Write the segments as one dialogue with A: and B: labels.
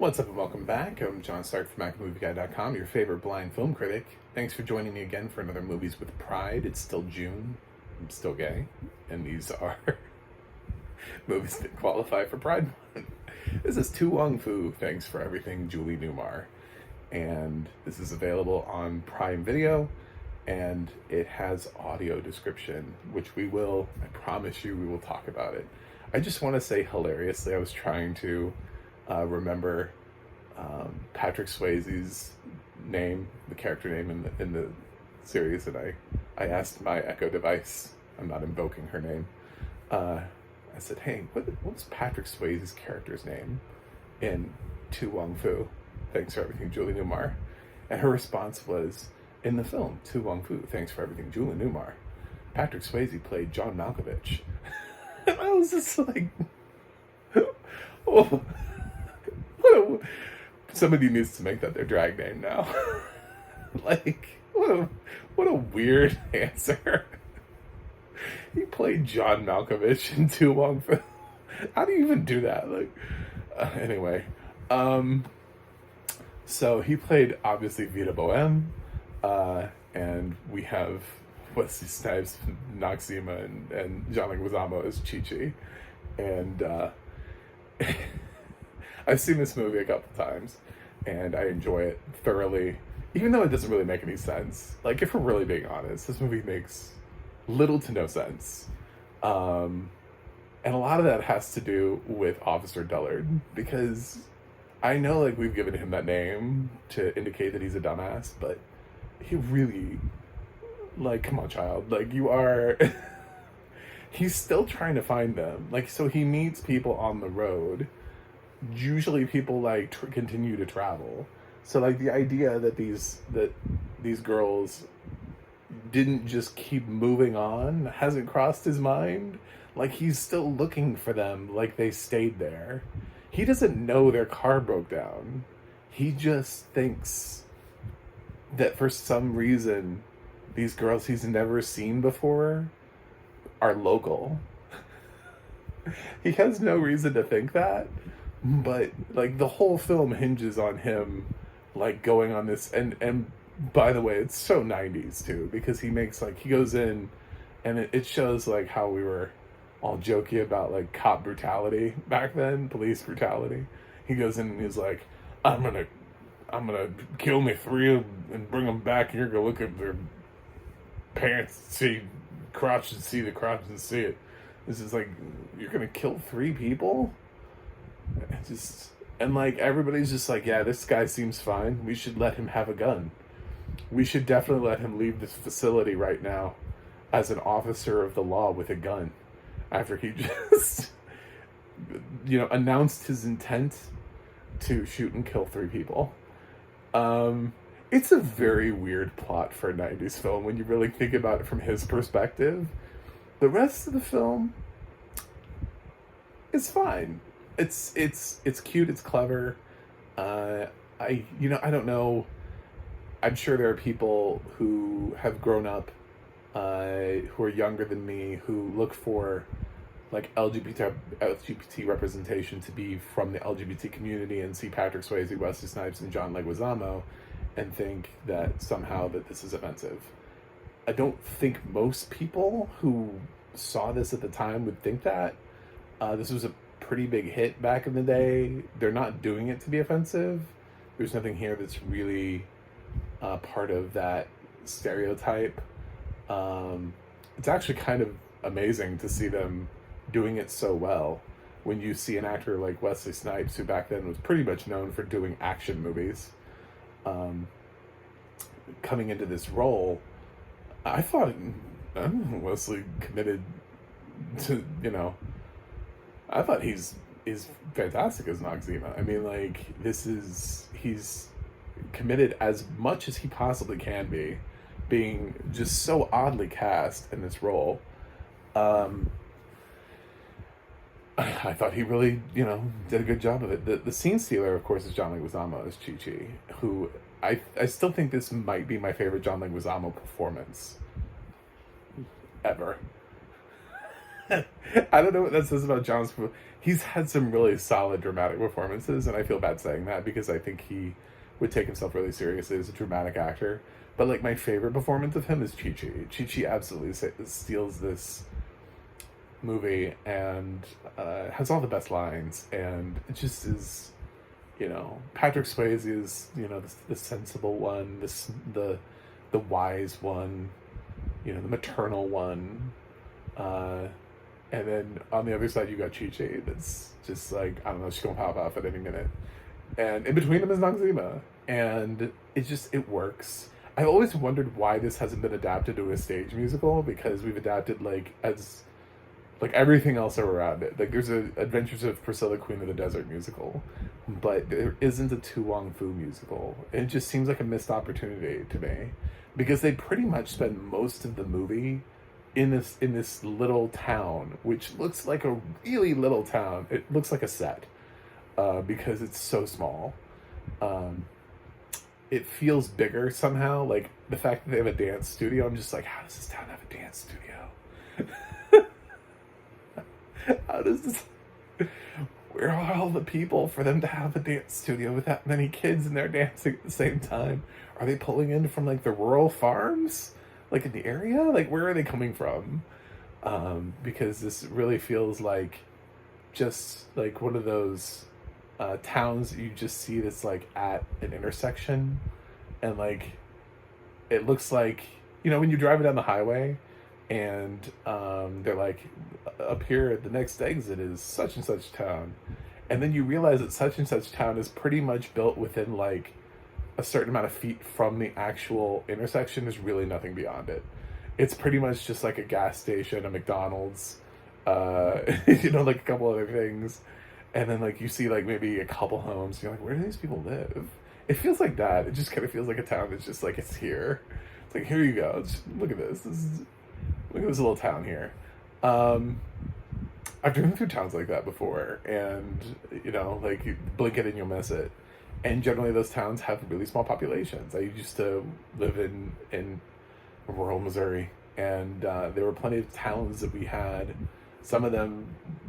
A: What's up and welcome back. I'm John Stark from MacMovieGuy.com, your favorite blind film critic. Thanks for joining me again for another Movies with Pride. It's still June. I'm still gay. And these are movies that qualify for Pride Month. This is Wong Foo, Thanks for Everything, Julie Newmar. And this is available on Prime Video. And it has audio description, which I promise you, we will talk about it. I just want to say hilariously, I was trying to remember Patrick Swayze's name, the character name in the series, and I asked my Echo device, I'm not invoking her name, I said, hey, what's Patrick Swayze's character's name in To Wong Foo, Thanks for Everything, Julie Newmar? And her response was, in the film, To Wong Foo, Thanks for Everything, Julie Newmar, Patrick Swayze played John Malkovich. And I was just like, oh. Somebody needs to make that their drag name now. Like, what a weird answer. He played John Malkovich in To Wong Foo. How do you even do that? Like, anyway, so he played obviously Vita Boheme, and we have Wesley Snipes, Noxzema, and John Leguizamo as Chi-Chi, and I've seen this movie a couple times, and I enjoy it thoroughly, even though it doesn't really make any sense. Like, if we're really being honest, this movie makes little to no sense. And a lot of that has to do with Officer Dullard, because I know, like, we've given him that name to indicate that he's a dumbass, but he really, like, come on, child. Like, you are... He's still trying to find them. Like, so he meets people on the road. Usually people like continue to travel, so like the idea that these girls didn't just keep moving on hasn't crossed his mind. Like, he's still looking for them, like they stayed there. He doesn't know their car broke down. He just thinks that for some reason these girls he's never seen before are local. He has no reason to think that. But, like, the whole film hinges on him, like, going on this, and by the way, it's so 90s, too, because he goes in, and it shows, like, how we were all jokey about, like, cop brutality back then, police brutality. He goes in and he's like, I'm gonna kill me three and bring them back, and you're gonna look at their parents, see crotch and see the crotch and see it. This is like, you're gonna kill 3 people? And like, everybody's just like, yeah, this guy seems fine. We should let him have a gun. We should definitely let him leave this facility right now as an officer of the law with a gun, after he just, announced his intent to shoot and kill 3 people. It's a very weird plot for a 90s film when you really think about it from his perspective. The rest of the film is fine. It's cute, it's clever. I don't know. I'm sure there are people who have grown up, who are younger than me, who look for, like, LGBT representation to be from the LGBT community and see Patrick Swayze, Wesley Snipes, and John Leguizamo and think that somehow that this is offensive. I don't think most people who saw this at the time would think that. This was a pretty big hit back in the day. They're not doing it to be offensive. There's nothing here that's really part of that stereotype. It's actually kind of amazing to see them doing it so well when you see an actor like Wesley Snipes, who back then was pretty much known for doing action movies, coming into this role. I thought Wesley committed to, I thought he's fantastic as Noxzema. I mean, like, he's committed as much as he possibly can be, being just so oddly cast in this role. I thought he really, did a good job of it. The scene stealer, of course, is John Leguizamo as Chi-Chi, who I still think this might be my favorite John Leguizamo performance ever. I don't know what that says about John Foo. He's had some really solid dramatic performances, and I feel bad saying that because I think he would take himself really seriously as a dramatic actor. But like my favorite performance of him is Chi Chi. Chi Chi absolutely steals this movie and has all the best lines, and it just is, you know, Patrick Swayze is, you know, the sensible one, the wise one, you know, the maternal one, and then on the other side you got Chi Chi that's just like, I don't know, she's gonna pop off at any minute, and in between them is Noxzema, and it works. I've always wondered why this hasn't been adapted to a stage musical, because we've adapted like everything else around it. Like there's a Adventures of Priscilla, Queen of the Desert musical, but there isn't a Tu Wong Fu musical. It just seems like a missed opportunity to me, because they pretty much spend most of the movie in this little town, which looks like a really little town. It looks like a set, because it's so small. It feels bigger somehow. Like the fact that they have a dance studio, I'm just like, how does this town have a dance studio? How does this? Where are all the people for them to have a dance studio with that many kids and they're dancing at the same time? Are they pulling in from like the rural farms, like in the area? Like where are they coming from? Because this really feels like just like one of those towns that you just see that's like at an intersection, and like it looks like, you know, when you're driving down the highway and they're like, up here at the next exit is such and such town, and then you realize that such and such town is pretty much built within like a certain amount of feet from the actual intersection. There's really nothing beyond it. It's pretty much just like a gas station, a McDonald's, you know, like a couple other things, and then like you see like maybe a couple homes. You're like, where do these people live? It feels like that. It just kind of feels like a town that's just like, it's here. It's like, here you go. Just look at this. Look at this little town here. I've driven through towns like that before, and you know, like you blink it and you'll miss it. And generally, those towns have really small populations. I used to live in rural Missouri, and there were plenty of towns that we had. Some of them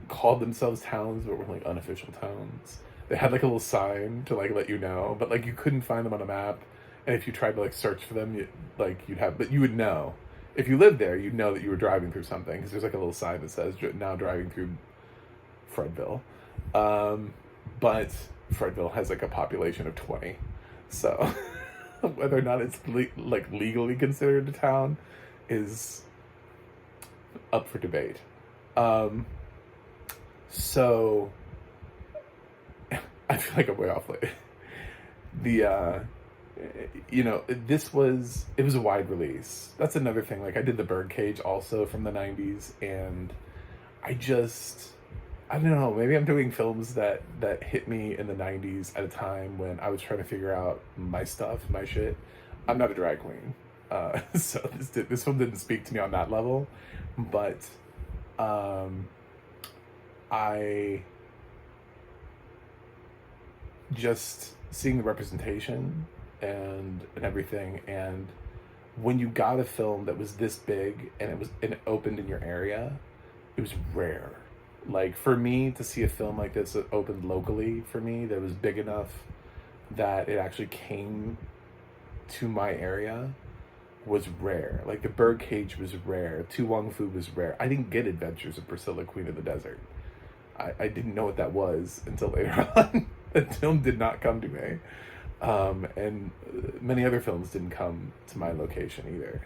A: called themselves towns, but were like unofficial towns. They had like a little sign to like let you know, but like you couldn't find them on a map. And if you tried to like search for them, but you would know. If you lived there, you'd know that you were driving through something, because there's like a little sign that says now driving through Fredville. But Fredville has like a population of 20, so whether or not it's like legally considered a town is up for debate. So I feel like I'm way off late. You know, it was a wide release. That's another thing. Like I did the Birdcage also from the 90s, and I don't know, maybe I'm doing films that hit me in the 90s at a time when I was trying to figure out my stuff, my shit. I'm not a drag queen. So this film didn't speak to me on that level, but I just seeing the representation and everything, and when you got a film that was this big and it opened in your area, it was rare. Like for me to see a film like this that opened locally for me, that was big enough that it actually came to my area, was rare. Like the Birdcage was rare. Tu Wong Fu was rare. I didn't get Adventures of Priscilla, Queen of the Desert. I didn't know what that was until later on. The film did not come to me. And many other films didn't come to my location either.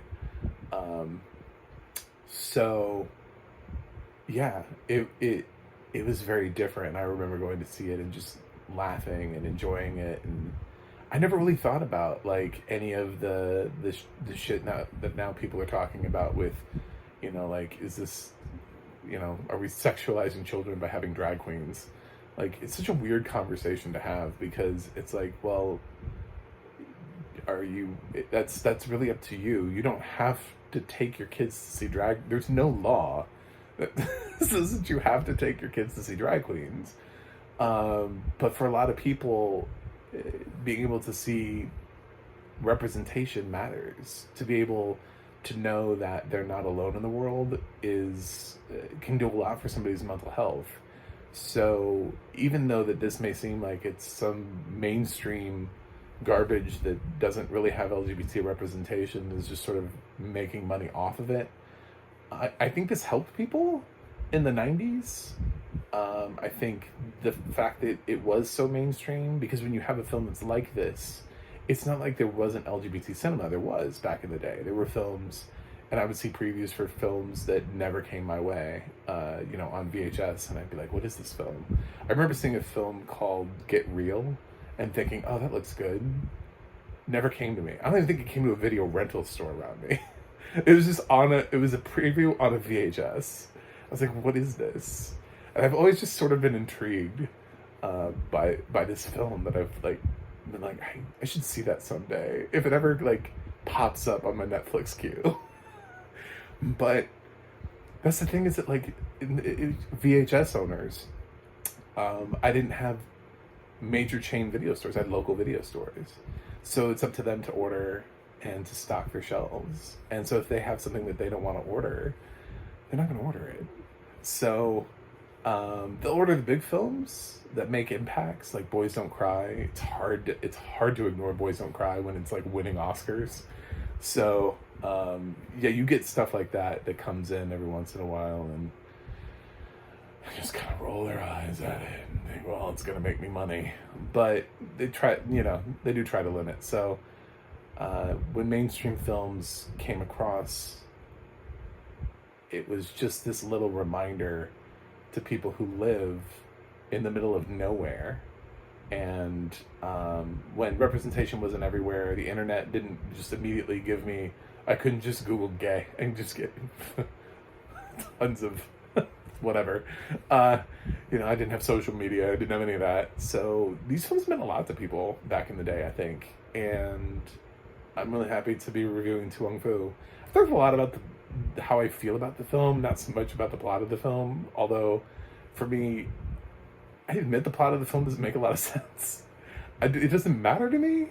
A: So yeah, it was very different. I remember going to see it and just laughing and enjoying it, and I never really thought about like any of the shit now people are talking about with, you know, like, is this, you know, are we sexualizing children by having drag queens? Like, it's such a weird conversation to have, because it's like, well, that's really up to you. You don't have to take your kids to see drag. There's no law that says that you have to take your kids to see drag queens. But for a lot of people, being able to see representation matters. To be able to know that they're not alone in the world can do a lot for somebody's mental health. So even though that this may seem like it's some mainstream garbage that doesn't really have LGBT representation, is just sort of making money off of it, I think this helped people in the 90s. I think the fact that it was so mainstream, because when you have a film that's like this, it's not like there wasn't LGBT cinema. There was back in the day. There were films, and I would see previews for films that never came my way, on VHS, and I'd be like, what is this film? I remember seeing a film called Get Real and thinking, oh, that looks good. Never came to me. I don't even think it came to a video rental store around me. It was just it was a preview on a VHS. I was like, what is this? And I've always just sort of been intrigued by this film, that I've been like, I should see that someday if it ever pops up on my Netflix queue. But that's the thing, is that VHS owners, I didn't have major chain video stores. I had local video stores, so it's up to them to order and to stock their shelves. And so if they have something that they don't want to order, they're not going to order it. So they'll order the big films that make impacts, like Boys Don't Cry. It's hard to ignore Boys Don't Cry when it's winning Oscars. So you get stuff like that comes in every once in a while, and they just kind of roll their eyes at it and think, well, it's going to make me money. But they do try to limit. So when mainstream films came across, it was just this little reminder to people who live in the middle of nowhere. And when representation wasn't everywhere, the internet didn't just immediately give me, I couldn't just Google gay and just get tons of whatever. I didn't have social media, I didn't have any of that. So these films meant a lot to people back in the day, I think. And I'm really happy to be reviewing To Wong Foo. I've talked a lot about how I feel about the film, not so much about the plot of the film, although for me, I admit the plot of the film doesn't make a lot of sense. It doesn't matter to me.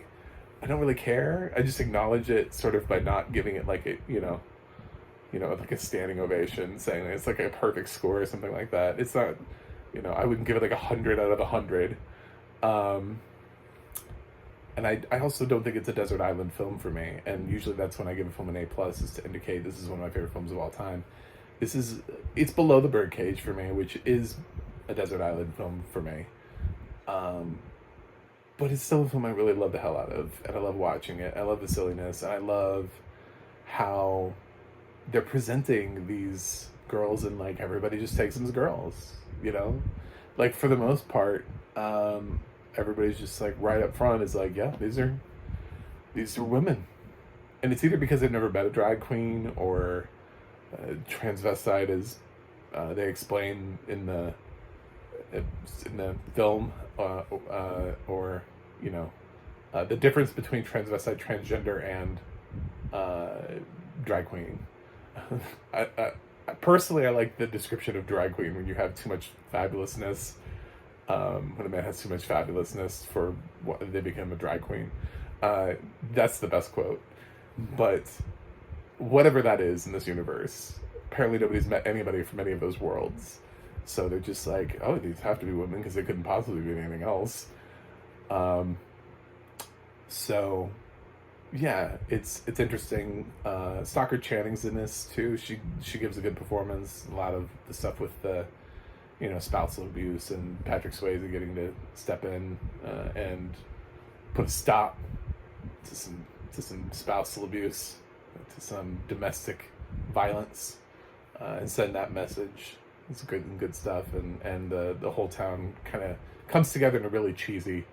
A: I don't really care. I just acknowledge it sort of by not giving it like a standing ovation, saying it's like a perfect score or something like that. It's not, I wouldn't give it 100 out of 100. And I also don't think it's a desert island film for me. And usually that's when I give a film an A+, is to indicate this is one of my favorite films of all time. It's below The Birdcage for me, which is a desert island film for me. But it's still a film I really love the hell out of. And I love watching it. I love the silliness. And I love how they're presenting these girls, and everybody just takes them as girls, for the most part. Everybody's just right up front is yeah, these are women. And it's either because they've never met a drag queen, or transvestite, as they explain in the film, or the difference between transvestite, transgender, and drag queen. I personally, I like the description of drag queen when you have too much fabulousness. When a man has too much fabulousness for what they become a drag queen. That's the best quote. But whatever that is in this universe, apparently nobody's met anybody from any of those worlds. So they're just oh, these have to be women because they couldn't possibly be anything else. So yeah, it's interesting. Stockard Channing's in this too. She gives a good performance. A lot of the stuff with the spousal abuse, and Patrick Swayze getting to step in and put a stop to some spousal abuse, to some domestic violence, and send that message. It's good stuff, and the whole town kind of comes together in a really cheesy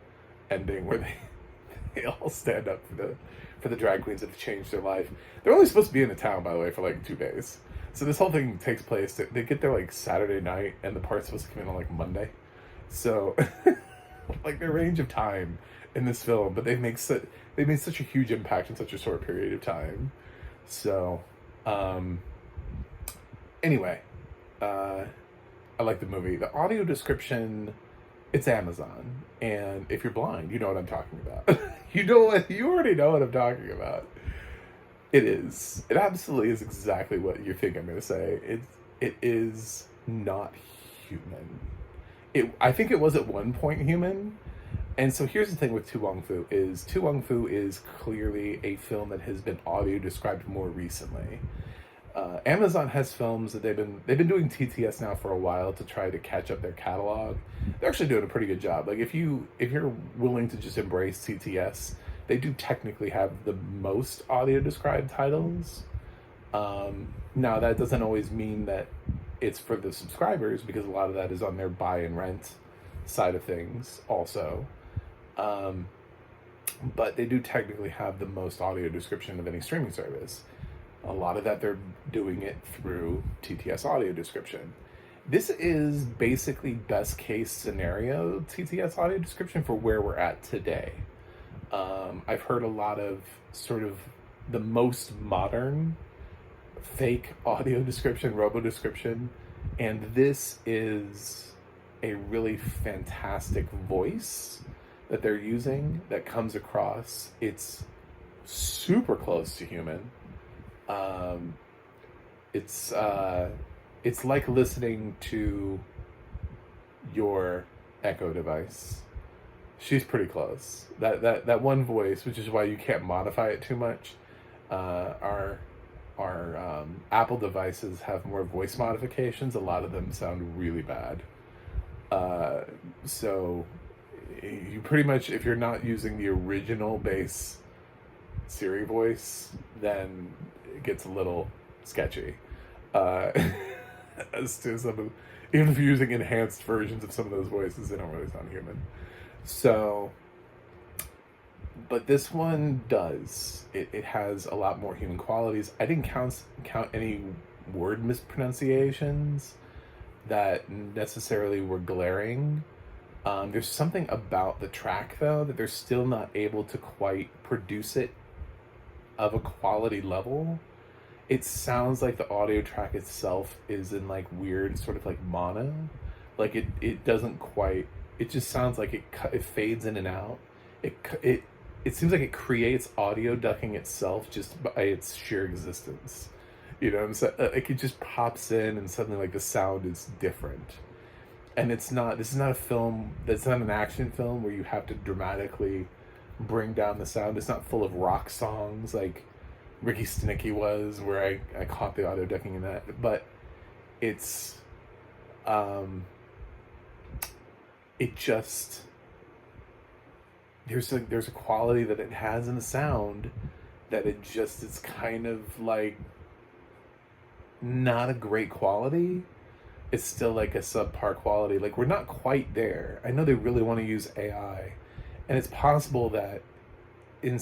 A: ending where they all stand up for the drag queens that have changed their life. They're only supposed to be in the town, by the way, for 2 days. So this whole thing takes place, they get there Saturday night, and the part's supposed to come in on Monday. So their range of time in this film, but they made such a huge impact in such a short period of time. So anyway, I like the movie. The audio description, it's Amazon, and if you're blind, you know what I'm talking about. You already know what I'm talking about. It is. It absolutely is exactly what you think I'm going to say. It is not human. I think it was at one point human. And so here's the thing with Tu Wong Fu is clearly a film that has been audio described more recently. Amazon has films that they've been doing TTS now for a while to try to catch up their catalog. They're actually doing a pretty good job. Like if you're willing to just embrace TTS, they do technically have the most audio described titles. Now that doesn't always mean that it's for the subscribers, because a lot of that is on their buy and rent side of things also. But they do technically have the most audio description of any streaming service. A lot of that they're doing it through TTS audio description. This is basically best case scenario TTS audio description for where we're at today. I've heard a lot of sort of the most modern fake audio description, robo description, and this is a really fantastic voice that they're using that comes across. It's super close to human. It's like listening to your Echo device. She's pretty close. That one voice, which is why you can't modify it too much. Our Apple devices have more voice modifications. A lot of them sound really bad. So you pretty much, if you're not using the original base Siri voice, then it gets a little sketchy. As to some of, even if you're using enhanced versions of some of those voices, they don't really sound human. So, but this one does. It has a lot more human qualities. I didn't count any word mispronunciations that necessarily were glaring. There's something about the track, though, that they're still not able to quite produce it of a quality level. It sounds like the audio track itself is in like weird sort of like mono. Like it doesn't quite, it just sounds like it fades in and out. It seems like it creates audio ducking itself just by its sheer existence. You know what I'm saying? Like it just pops in and suddenly like the sound is different. And this is not a film, that's not an action film where you have to dramatically bring down the sound. It's not full of rock songs like Ricky Stenicki was, where I caught the audio ducking in that. But it's, it just, there's a quality that it has in the sound that it's kind of like not a great quality. It's still like a subpar quality. Like we're not quite there. I know they really want to use AI, and it's possible that in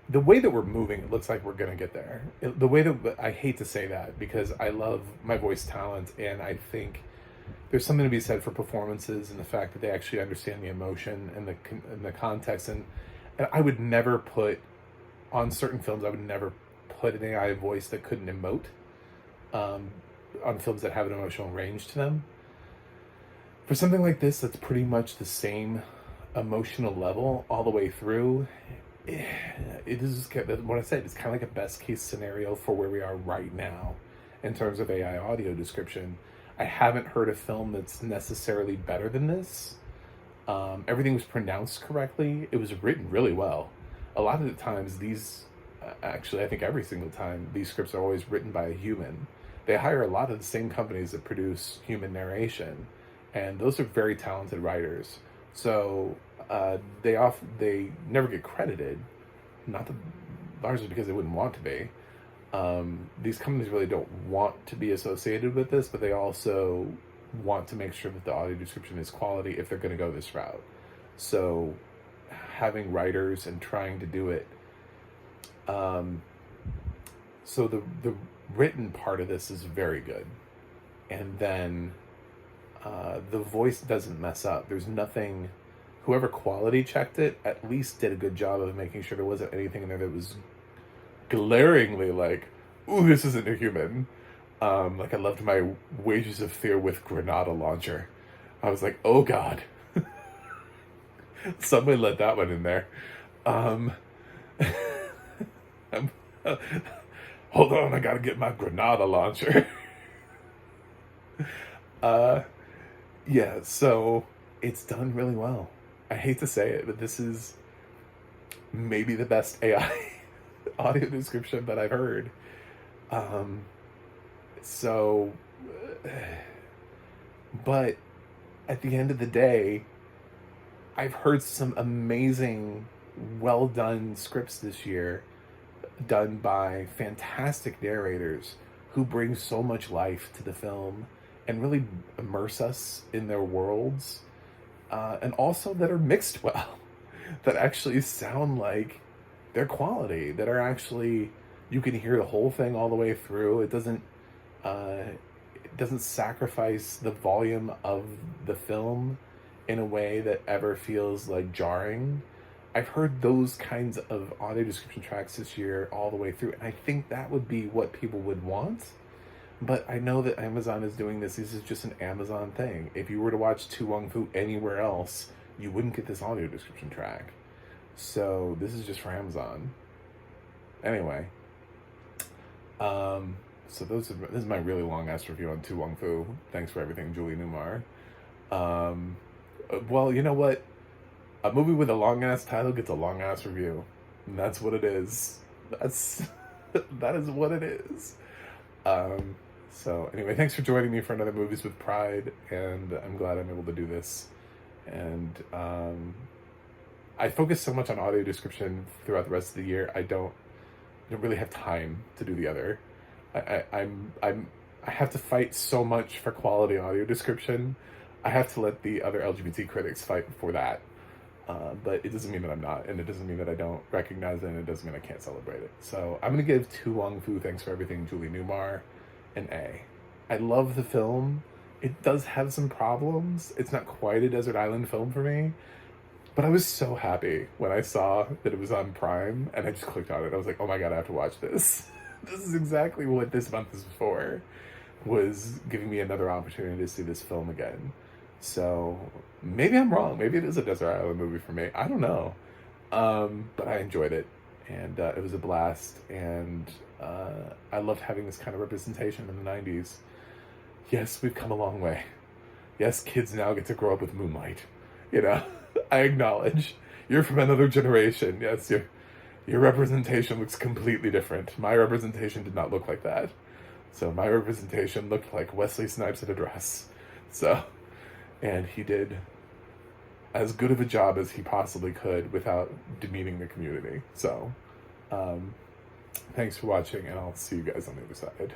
A: the way that we're moving, it looks like we're going to get there. The way that, I hate to say that because I love my voice talent, and I think there's something to be said for performances and the fact that they actually understand the emotion and the context. And I would never put, on certain films, I would never put an AI voice that couldn't emote on films that have an emotional range to them. For something like this, that's pretty much the same emotional level all the way through. It is what I said. It's kind of like a best case scenario for where we are right now in terms of AI audio description. I haven't heard a film that's necessarily better than this. Everything was pronounced correctly. It was written really well. A lot of the times actually I think every single time, these scripts are always written by a human. They hire a lot of the same companies that produce human narration, and those are very talented writers. So they never get credited, not largely because they wouldn't want to be. These companies really don't want to be associated with this, but they also want to make sure that the audio description is quality if they're going to go this route. So having writers and trying to do it. So the written part of this is very good. And then the voice doesn't mess up. There's nothing, whoever quality checked it at least did a good job of making sure there wasn't anything in there that was glaringly like, ooh, this isn't a human. Like I loved my Wages of Fear with Granada launcher. I was like, oh God. Somebody let that one in there. Hold on, I gotta get my granada launcher. uh, yeah, so it's done really well. I hate to say it, but this is maybe the best AI audio description that I've heard. So, but at the end of the day, I've heard some amazing, well done scripts this year, done by fantastic narrators who bring so much life to the film and really immerse us in their worlds, and also that are mixed well, that actually sound like they're quality, that are actually, you can hear the whole thing all the way through. It doesn't sacrifice the volume of the film in a way that ever feels like jarring. I've heard those kinds of audio description tracks this year all the way through, and I think that would be what people would want. But I know that Amazon is doing this. This is just an Amazon thing. If you were to watch To Wong Foo anywhere else, you wouldn't get this audio description track. So this is just for Amazon. Anyway, so this is my really long ass review on To Wong Foo. Thanks for everything, Julie Newmar. Well, you know what? A movie with a long ass title gets a long ass review. And that's what it is. That is what it is. So anyway, thanks for joining me for another Movies with Pride, and I'm glad I'm able to do this. And I focus so much on audio description throughout the rest of the year. I don't really have time to do the other. I have to fight so much for quality audio description. I have to let the other LGBT critics fight for that. But it doesn't mean that I'm not, and it doesn't mean that I don't recognize it, and it doesn't mean I can't celebrate it. So I'm going to give To Wong Foo, Thanks for Everything, Julie Newmar, an A. I love the film. It does have some problems. It's not quite a desert island film for me, but I was so happy when I saw that it was on Prime, and I just clicked on it. I was like, oh my god, I have to watch this. This is exactly what this month is for, was giving me another opportunity to see this film again. So maybe I'm wrong. Maybe it is a desert island movie for me. I don't know. But I enjoyed it, and it was a blast, and I loved having this kind of representation in the 90s. Yes, we've come a long way. Yes, kids now get to grow up with Moonlight. You know, I acknowledge you're from another generation. Yes, your representation looks completely different. My representation did not look like that. So my representation looked like Wesley Snipes in a dress. So, and he did as good of a job as he possibly could without demeaning the community. So, thanks for watching, and I'll see you guys on the other side.